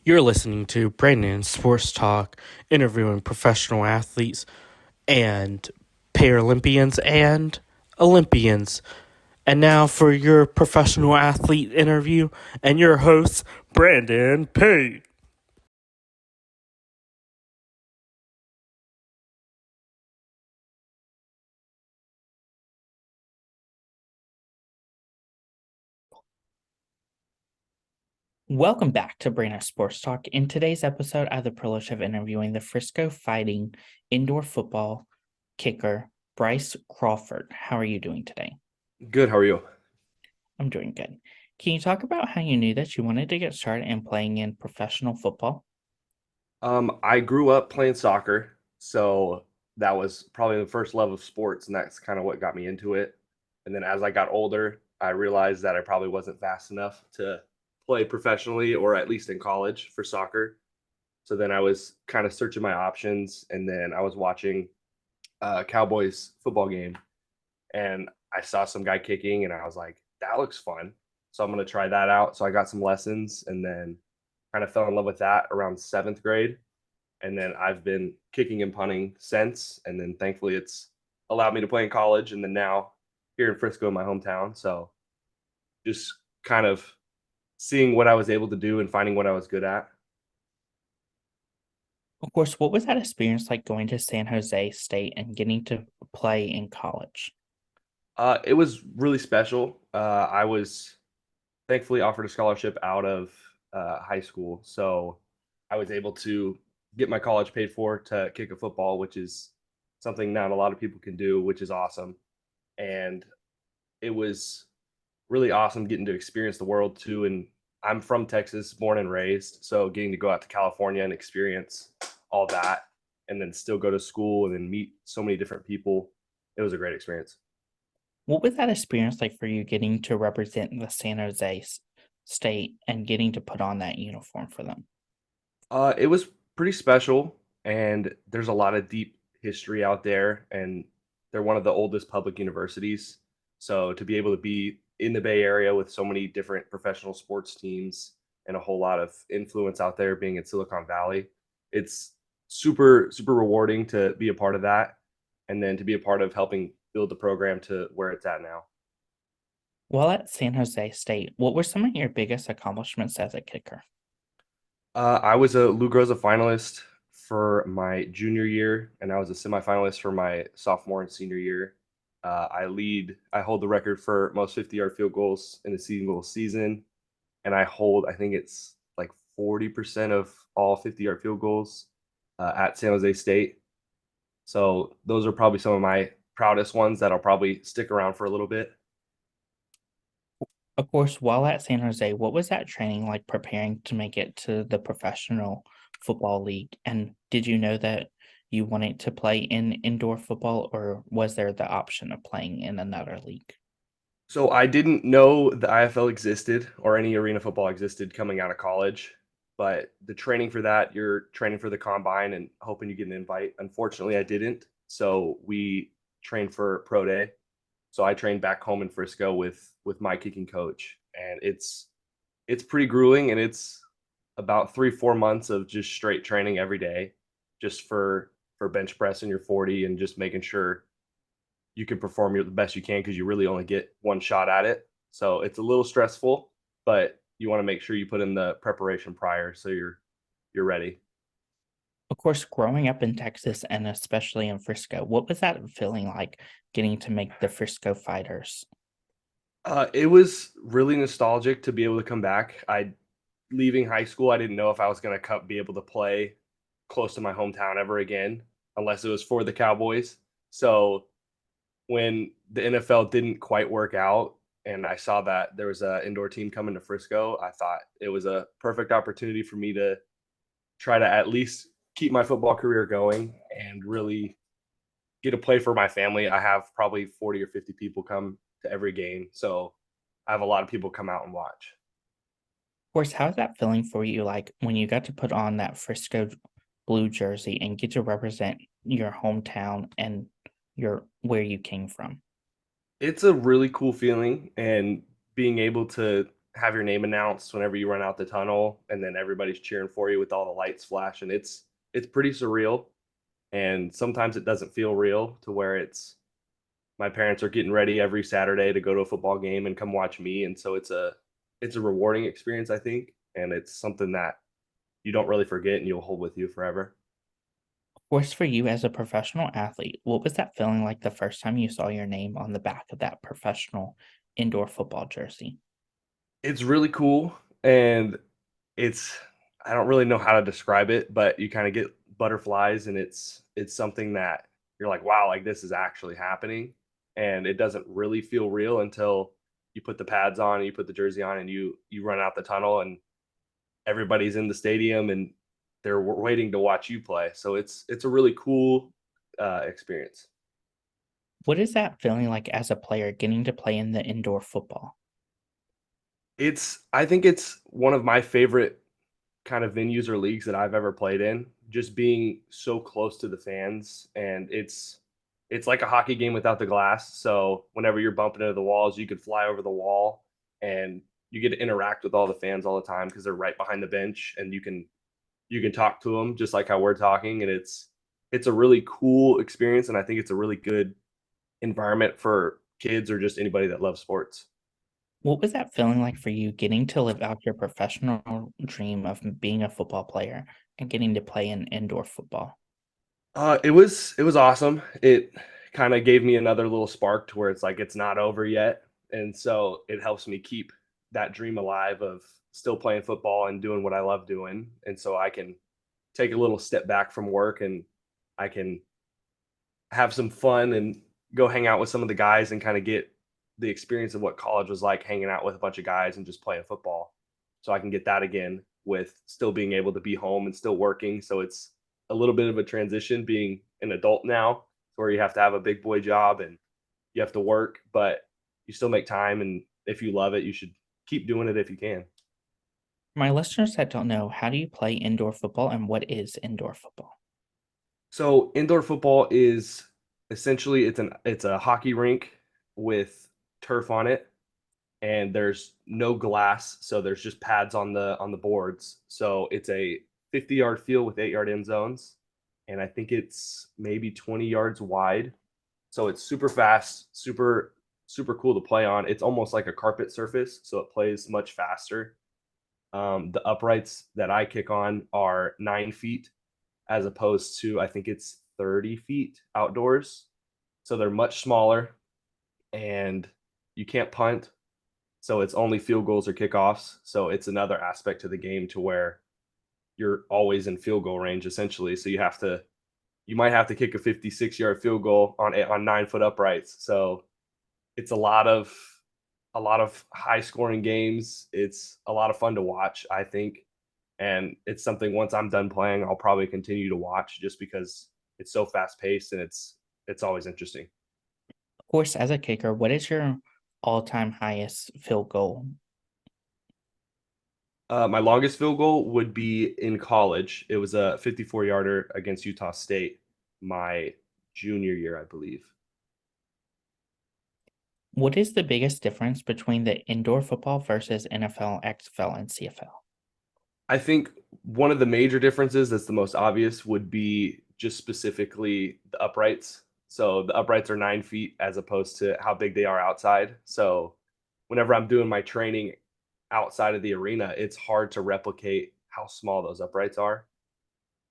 You're listening to Brandon Sports Talk, interviewing professional athletes and Paralympians and Olympians. And now for your professional athlete interview and your host, Brandon P. Welcome back to Brandon Sports Talk. In today's episode, I have the privilege of interviewing the Frisco Fighting indoor football kicker, Bryce Crawford. How are you doing today? Good. How are you? I'm doing good. Can you talk about how you knew that you wanted to get started in playing in professional football? I grew up playing soccer, so that was probably the first love of sports, and that's kind of what got me into it. And then as I got older, I realized that I probably wasn't fast enough to play professionally or at least in college for soccer. So then I was kind of searching my options, and then I was watching a Cowboys football game, and I saw some guy kicking, and I was like, that looks fun. So I'm gonna try that out. So I got some lessons, and then kind of fell in love with that around seventh grade. And then I've been kicking and punting since. And then thankfully it's allowed me to play in college and then now here in Frisco in my hometown. So just kind of seeing what I was able to do and finding what I was good at. Of course, what was that experience like going to San Jose State and getting to play in college? It was really special. I was thankfully offered a scholarship out of high school. So I was able to get my college paid for to kick a football, which is something not a lot of people can do, which is awesome. And it was really awesome getting to experience the world too. And I'm from Texas, born and raised. So getting to go out to California and experience all that and then still go to school and then meet so many different people. It was a great experience. What was that experience like for you getting to represent the San Jose State and getting to put on that uniform for them? It was pretty special, and there's a lot of deep history out there, and they're one of the oldest public universities. So to be able to be in the Bay Area with so many different professional sports teams and a whole lot of influence out there, being in Silicon Valley, it's super rewarding to be a part of that, and then to be a part of helping build the program to where it's at now. While at San Jose State, what were some of your biggest accomplishments as a kicker? I was a Lou Groza finalist for my junior year, and I was a semifinalist for my sophomore and senior year. I hold the record for most 50-yard field goals in a single season, and I think it's like 40% of all 50-yard field goals at San Jose State. So those are probably some of my proudest ones that'll probably stick around for a little bit. Of course, while at San Jose, what was that training like preparing to make it to the professional football league? And did you know that you wanted to play in indoor football, or was there the option of playing in another league? So I didn't know the IFL existed or any arena football existed coming out of college, but the training for that, you're training for the combine and hoping you get an invite. Unfortunately, I didn't. So we trained for pro day. So I trained back home in Frisco with my kicking coach, and it's pretty grueling, and it's about 3 4 months of just straight training every day, just for bench press in your 40 and just making sure you can perform the best you can because you really only get one shot at it. So it's a little stressful, but you want to make sure you put in the preparation prior so you're ready. Of course, growing up in Texas and especially in Frisco, what was that feeling like getting to make the Frisco Fighters? It was really nostalgic to be able to come back. I leaving high school, I didn't know if I was going to be able to play close to my hometown ever again, unless it was for the Cowboys. So when the NFL didn't quite work out, and I saw that there was an indoor team coming to Frisco, I thought it was a perfect opportunity for me to try to at least keep my football career going and really get to play for my family. I have probably 40 or 50 people come to every game. So I have a lot of people come out and watch. Of course, how's that feeling for you, like, when you got to put on that Frisco blue jersey and get to represent your hometown and your where you came from? It's a really cool feeling, and being able to have your name announced whenever you run out the tunnel, and then everybody's cheering for you with all the lights flashing. It's pretty surreal, and sometimes it doesn't feel real to where it's my parents are getting ready every Saturday to go to a football game and come watch me, and so it's a rewarding experience, I think, and it's something that you don't really forget and you'll hold with you forever. Of course, for you as a professional athlete, what was that feeling like the first time you saw your name on the back of that professional indoor football jersey? It's really cool, and it's I don't really know how to describe it, but you kind of get butterflies, and it's something that you're like, wow, like this is actually happening, and it doesn't really feel real until you put the pads on and you put the jersey on and you run out the tunnel and everybody's in the stadium and they're waiting to watch you play. So it's a really cool experience. What is that feeling like as a player getting to play in the indoor football? I think it's one of my favorite kind of venues or leagues that I've ever played in. Just being so close to the fans, and it's like a hockey game without the glass. So whenever you're bumping into the walls, you could fly over the wall, and you get to interact with all the fans all the time because they're right behind the bench, and you can talk to them just like how we're talking, and it's a really cool experience, and I think it's a really good environment for kids or just anybody that loves sports. What was that feeling like for you getting to live out your professional dream of being a football player and getting to play in indoor football? It was awesome. It kind of gave me another little spark to where it's like it's not over yet, and so it helps me keep that dream alive of still playing football and doing what I love doing, and so I can take a little step back from work and I can have some fun and go hang out with some of the guys and kind of get the experience of what college was like hanging out with a bunch of guys and just playing football. So I can get that again with still being able to be home and still working. So it's a little bit of a transition being an adult now where you have to have a big boy job and you have to work, but you still make time. And if you love it, you should keep doing it if you can. My listeners that don't know, how do you play indoor football and what is indoor football? So indoor football is essentially it's a hockey rink with turf on it, and there's no glass, so there's just pads on the boards. So it's a 50-yard field with 8-yard end zones, and I think it's maybe 20 yards wide. So it's super fast, super cool to play on. It's almost like a carpet surface, so it plays much faster. The uprights that I kick on are 9 feet, as opposed to I think it's 30 feet outdoors. So they're much smaller, and you can't punt, so it's only field goals or kickoffs. So it's another aspect to the game to where you're always in field goal range essentially. So you might have to kick a 56-yard field goal on 9 foot uprights. So it's a lot of high scoring games. It's a lot of fun to watch, I think. And it's something once I'm done playing, I'll probably continue to watch just because it's so fast paced and it's always interesting. Of course, as a kicker, what is your all-time highest field goal? My longest field goal would be in college. It was a 54 yarder against Utah State my junior year, I believe. What is the biggest difference between the indoor football versus NFL, XFL, and CFL? I think one of the major differences that's the most obvious would be just specifically the uprights. So the uprights are 9 feet as opposed to how big they are outside. So whenever I'm doing my training outside of the arena, it's hard to replicate how small those uprights are.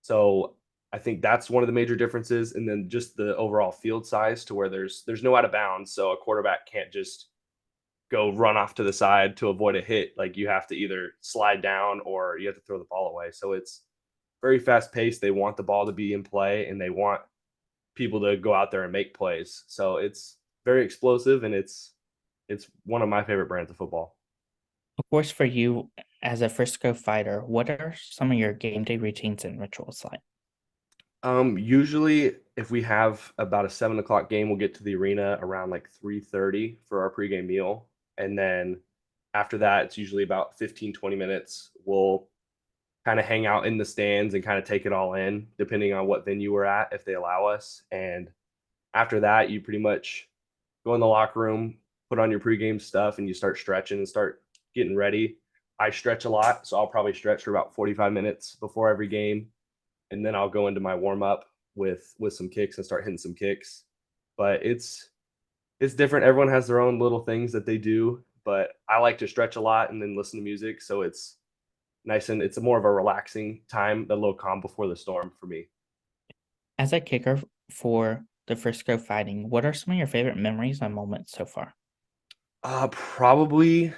So I think that's one of the major differences. And then just the overall field size to where there's no out of bounds. So a quarterback can't just go run off to the side to avoid a hit. Like you have to either slide down or you have to throw the ball away. So it's very fast paced. They want the ball to be in play and they want people to go out there and make plays. So it's very explosive and it's one of my favorite brands of football. Of course, for you as a Frisco fighter, what are some of your game day routines and rituals like? Usually if we have about a 7 o'clock game, we'll get to the arena around like 3:30 for our pregame meal. And then after that, it's usually about 15, 20 minutes. We'll kind of hang out in the stands and kind of take it all in, depending on what venue we're at, if they allow us. And after that, you pretty much go in the locker room, put on your pregame stuff, and you start stretching and start getting ready. I stretch a lot, so I'll probably stretch for about 45 minutes before every game, and then I'll go into my warm up with some kicks and start hitting some kicks. But it's different. Everyone has their own little things that they do, but I like to stretch a lot and then listen to music, so it's nice and it's more of a relaxing time, a little calm before the storm for me. As a kicker for the Frisco Fighting, what are some of your favorite memories and moments so far? Probably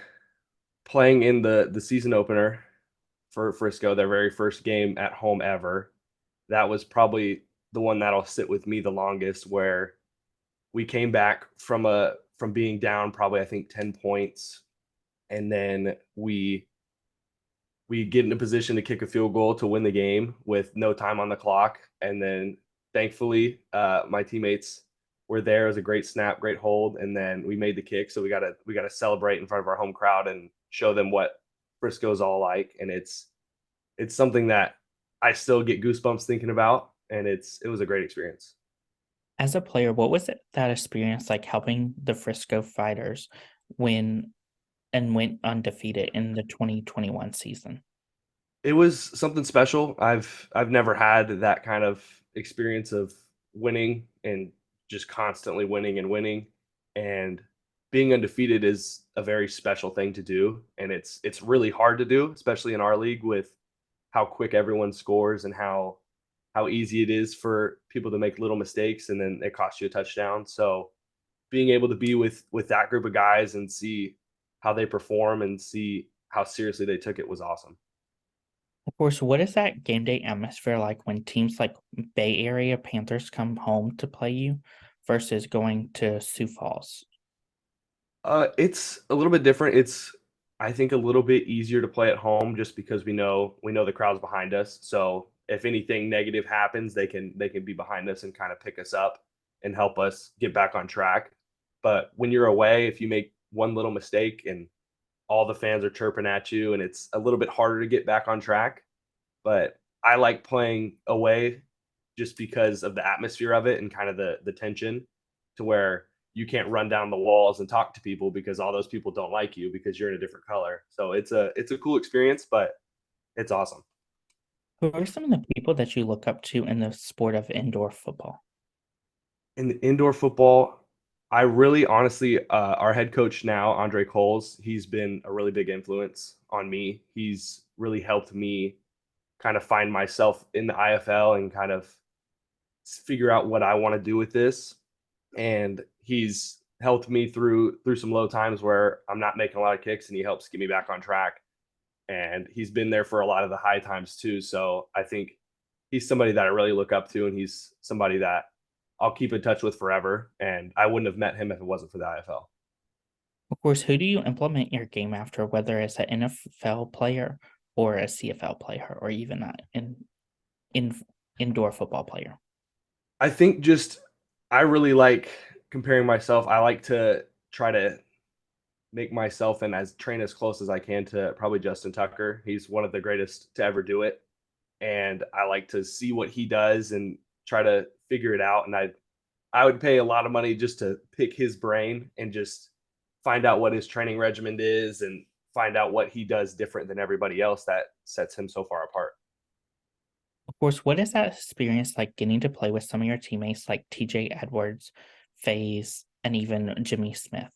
playing in the season opener for Frisco, their very first game at home ever. That was probably the one that'll sit with me the longest, where we came back from being down probably I think 10 points, and then we get in a position to kick a field goal to win the game with no time on the clock. And then thankfully, my teammates were there. It was a great snap, great hold, and then we made the kick. So we gotta celebrate in front of our home crowd and show them what Frisco's all like. And it's something that I still get goosebumps thinking about, and it was a great experience. As a player, what was that experience like helping the Frisco Fighters win and went undefeated in the 2021 season? It was something special. I've never had that kind of experience of winning and just constantly winning and winning, and being undefeated is a very special thing to do, and it's really hard to do, especially in our league with how quick everyone scores and how easy it is for people to make little mistakes and then it costs you a touchdown. So being able to be with that group of guys and see how they perform and see how seriously they took it was awesome. Of course, what is that game day atmosphere like when teams like Bay Area Panthers come home to play you versus going to Sioux Falls? It's a little bit different. It's I think a little bit easier to play at home just because we know the crowd's behind us. So if anything negative happens, they can be behind us and kind of pick us up and help us get back on track. But when you're away, if you make one little mistake and all the fans are chirping at you, and it's a little bit harder to get back on track. But I like playing away just because of the atmosphere of it and kind of the tension, to where you can't run down the walls and talk to people because all those people don't like you because you're in a different color. So it's a cool experience, but it's awesome. Who are some of the people that you look up to in the sport of indoor football? In the indoor football, I really honestly, our head coach now, Andre Coles, he's been a really big influence on me. He's really helped me kind of find myself in the IFL and kind of figure out what I want to do with this. And he's helped me through some low times where I'm not making a lot of kicks, and he helps get me back on track. And he's been there for a lot of the high times too. So I think he's somebody that I really look up to, and he's somebody that I'll keep in touch with forever. And I wouldn't have met him if it wasn't for the IFL. Of course, who do you implement your game after, whether it's an NFL player or a CFL player or even in indoor football player? I think just I really like comparing myself. I like to try to make myself and as train as close as I can to probably Justin Tucker. He's one of the greatest to ever do it. And I like to see what he does and try to figure it out. And I would pay a lot of money just to pick his brain and just find out what his training regimen is and find out what he does different than everybody else that sets him so far apart. Of course, what is that experience like getting to play with some of your teammates like TJ Edwards, FaZe, and even Jimmy Smith?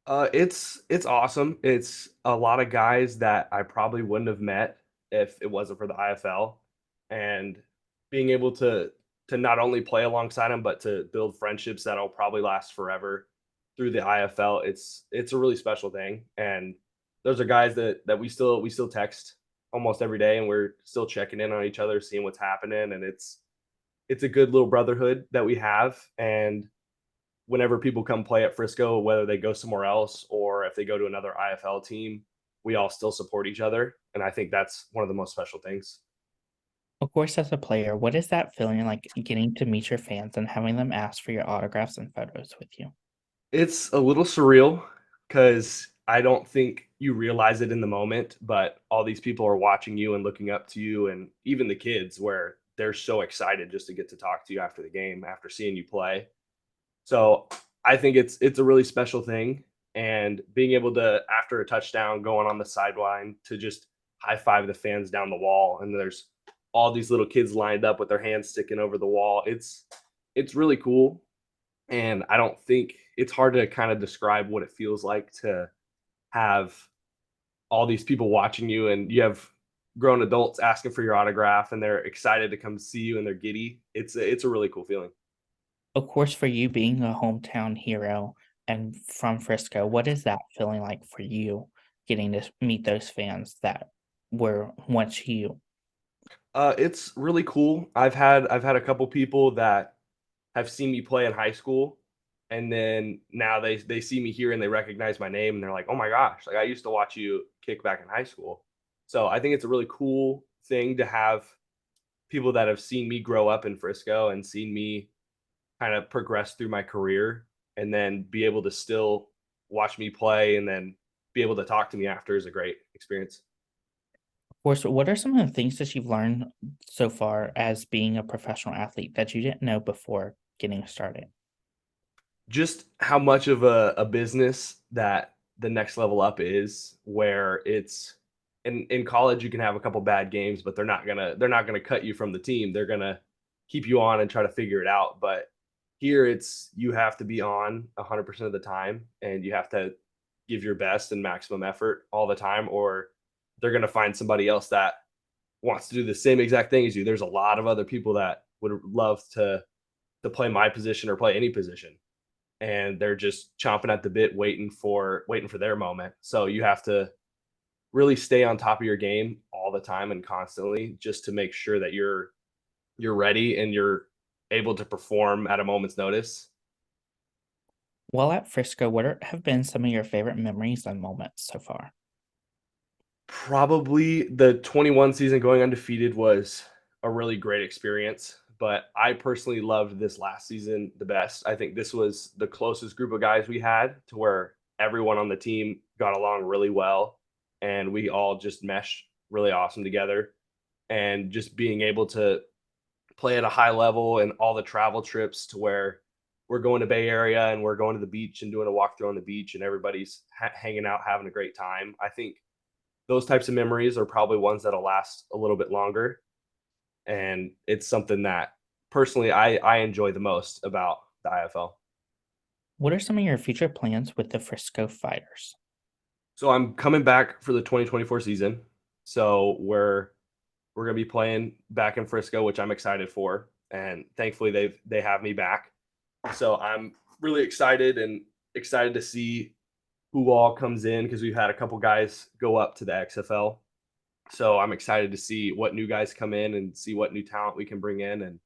It's awesome. It's a lot of guys that I probably wouldn't have met if it wasn't for the IFL, and being able to not only play alongside them but to build friendships that'll probably last forever through the IFL. It's a really special thing, and those are guys that we still text almost every day, and we're still checking in on each other, seeing what's happening, and it's a good little brotherhood that we have. And whenever people come play at Frisco, whether they go somewhere else or if they go to another IFL team, we all still support each other. And I think that's one of the most special things. Of course, as a player, what is that feeling like getting to meet your fans and having them ask for your autographs and photos with you? It's a little surreal because I don't think you realize it in the moment, but all these people are watching you and looking up to you, and even the kids, where they're so excited just to get to talk to you after the game, after seeing you play. So I think it's a really special thing, and being able to, after a touchdown, going on the sideline to just high five the fans down the wall, and there's all these little kids lined up with their hands sticking over the wall. It's really cool, and I don't think it's hard to kind of describe what it feels like to have all these people watching you, and you have grown adults asking for your autograph, and they're excited to come see you, and they're giddy. It's a really cool feeling. Of course, for you being a hometown hero and from Frisco, what is that feeling like for you getting to meet those fans that were once you? It's really cool. I've had a couple people that have seen me play in high school, and then now they see me here and they recognize my name, and they're like, "Oh my gosh, like I used to watch you kick back in high school." So I think it's a really cool thing to have people that have seen me grow up in Frisco and seen me kind of progress through my career, and then be able to still watch me play and then be able to talk to me after is a great experience. Of course, what are some of the things that you've learned so far as being a professional athlete that you didn't know before getting started? Just how much of a business that the next level up is, where it's in college you can have a couple bad games, but they're not gonna cut you from the team. They're gonna keep you on and try to figure it out. But here it's you have to be on 100% of the time, and you have to give your best and maximum effort all the time, or they're gonna find somebody else that wants to do the same exact thing as you. There's a lot of other people that would love to play my position or play any position, and they're just chomping at the bit waiting for their moment. So you have to really stay on top of your game all the time and constantly, just to make sure that you're ready and you're able to perform at a moment's notice. While at Frisco, have been some of your favorite memories and moments so far? Probably the 21 season going undefeated was a really great experience, but I personally loved this last season the best. I think this was the closest group of guys we had, to where everyone on the team got along really well, and we all just meshed really awesome together. And just being able to play at a high level, and all the travel trips to where we're going to Bay Area and we're going to the beach and doing a walkthrough on the beach, and everybody's hanging out, having a great time. I think those types of memories are probably ones that'll last a little bit longer, and it's something that personally I enjoy the most about the IFL. What are some of your future plans with the Frisco Fighters? So I'm coming back for the 2024 season. So we're gonna be playing back in Frisco, which I'm excited for, and thankfully they have me back. So I'm really excited, and excited to see who all comes in, because we've had a couple guys go up to the XFL. So I'm excited to see what new guys come in and see what new talent we can bring in, and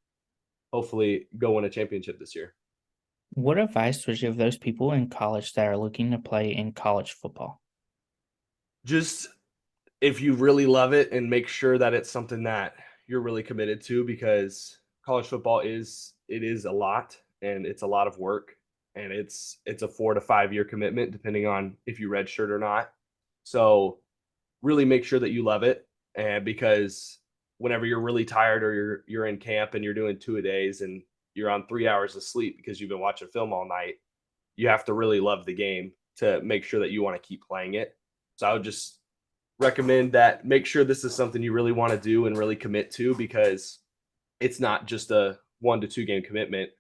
hopefully go win a championship this year. What advice would you give those people in college that are looking to play in college football? Just, if you really love it, and make sure that it's something that you're really committed to, because college football is a lot, and it's a lot of work, and it's a 4 to 5 year commitment depending on if you redshirt or not. So really make sure that you love it, and because whenever you're really tired, or you're in camp and you're doing two a days and you're on 3 hours of sleep because you've been watching film all night, you have to really love the game to make sure that you want to keep playing it. So I would just recommend that, make sure this is something you really want to do and really commit to, because it's not just a 1 to 2 game commitment.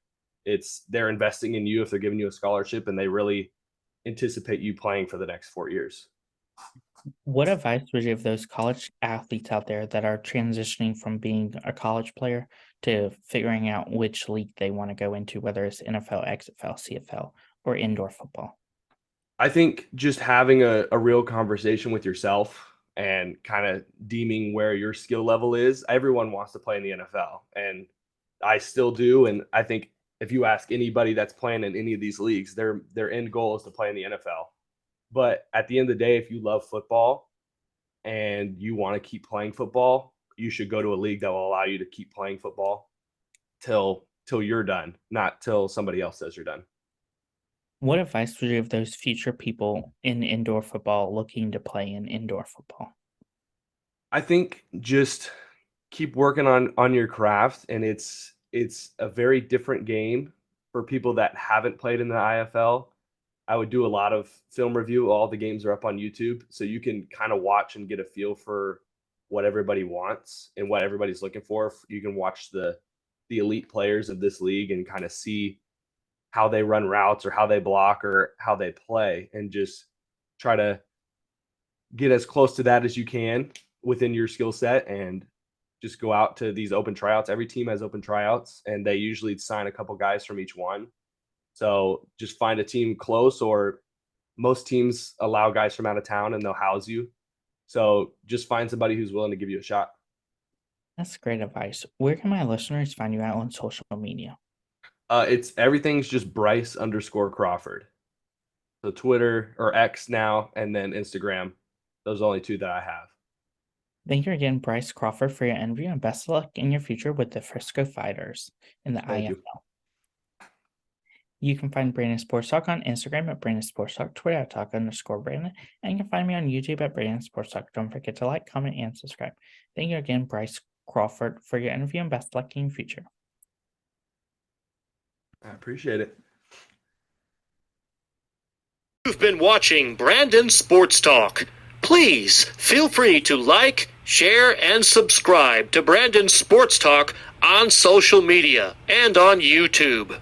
It's they're investing in you if they're giving you a scholarship, and they really anticipate you playing for the next 4 years. What advice would you give those college athletes out there that are transitioning from being a college player to figuring out which league they want to go into, whether it's NFL, XFL, CFL, or indoor football? I think just having a real conversation with yourself, and kind of deeming where your skill level is. Everyone wants to play in the NFL, and I still do. And I think if you ask anybody that's playing in any of these leagues, their end goal is to play in the NFL. But at the end of the day, if you love football and you want to keep playing football, you should go to a league that will allow you to keep playing football till you're done, not till somebody else says you're done. What advice would you give those future people in indoor football looking to play in indoor football? I think just keep working on your craft, and it's a very different game for people that haven't played in the IFL. I would do a lot of film review. All the games are up on YouTube, so you can kind of watch and get a feel for what everybody wants and what everybody's looking for. You can watch the elite players of this league and kind of see how they run routes or how they block or how they play, and just try to get as close to that as you can within your skill set, and just go out to these open tryouts. Every team has open tryouts, and they usually sign a couple guys from each one. So just find a team close, or most teams allow guys from out of town and they'll house you. So just find somebody who's willing to give you a shot. That's great advice. Where can my listeners find you out on social media? It's everything's just Bryce_Crawford. So Twitter or X now, and then Instagram. Those are the only two that I have. Thank you again, Bryce Crawford, for your interview, and best of luck in your future with the Frisco Fighters in the Thank IFL. you. You can find Brandon Sports Talk on Instagram at Brandon Sports Talk, Twitter at Talk_Brandon, and you can find me on YouTube at Brandon Sports Talk. Don't forget to like, comment, and subscribe. Thank you again, Bryce Crawford, for your interview, and best of luck in your future. I appreciate it. You've been watching Brandon Sports Talk. Please feel free to like, share, and subscribe to Brandon Sports Talk on social media and on YouTube.